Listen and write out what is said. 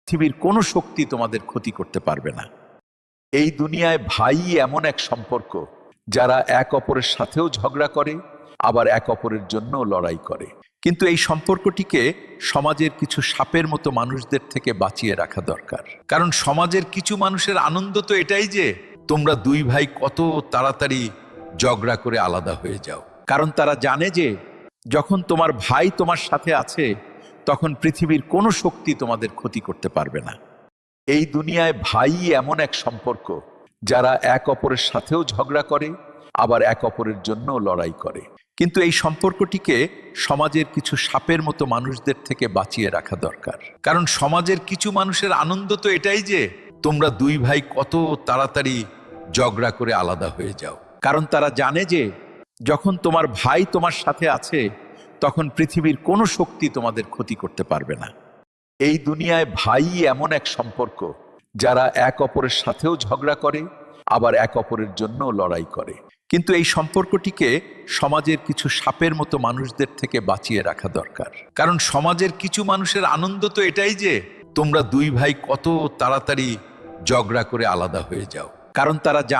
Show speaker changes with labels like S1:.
S1: পৃথিবীর কোনো শক্তি তোমাদের ক্ষতি করতে পারবে না। এই দুনিয়ায় ভাই এমন এক সম্পর্ক যারা এক অপরের সাথেও ঝগড়া করে, আবার এক অপরের জন্য লড়াই করে। কিন্তু এই সম্পর্কটিকে সমাজের কিছু সাপের মতো মানুষদের থেকে বাঁচিয়ে রাখা দরকার। কারণ সমাজের কিছু মানুষের আনন্দ তো এটাই যে তোমরা দুই ভাই কত তাড়াতাড়ি ঝগড়া করে আলাদা হয়ে যাও। কারণ তারা জানে যে যখন তোমার ভাই তোমার সাথে আছে, তখন পৃথিবীর কোনো শক্তি তোমাদের ক্ষতি করতে পারবে না। এই দুনিয়ায় ভাই এমন এক সম্পর্ক যারা এক অপরের সাথেও ঝগড়া করে, আবার এক অপরের জন্য লড়াই করে। কিন্তু এই সম্পর্কটিকে সমাজের কিছু সাপের মতো মানুষদের থেকে বাঁচিয়ে রাখা দরকার। কারণ সমাজের কিছু মানুষের আনন্দ তো এটাই যে তোমরা দুই ভাই কত তাড়াতাড়ি ঝগড়া করে আলাদা হয়ে যাও। কারণ তারা জানে যে যখন তোমার ভাই তোমার সাথে আছে, তখন পৃথিবীর কোনো শক্তি তোমাদের ক্ষতি করতে পারবে না। এই দুনিয়ায় ভাই এমন এক সম্পর্ক যারা এক অপরের সাথেও ঝগড়া করে, আবার এক অপরের জন্য লড়াই করে। কিন্তু এই সম্পর্কটিকে সমাজের কিছু সাপের মতো মানুষদের থেকে বাঁচিয়ে রাখা দরকার। কারণ সমাজের কিছু মানুষের আনন্দ তো এটাই যে তোমরা দুই ভাই কত তাড়াতাড়ি ঝগড়া করে আলাদা হয়ে যাও। কারণ তারা জানে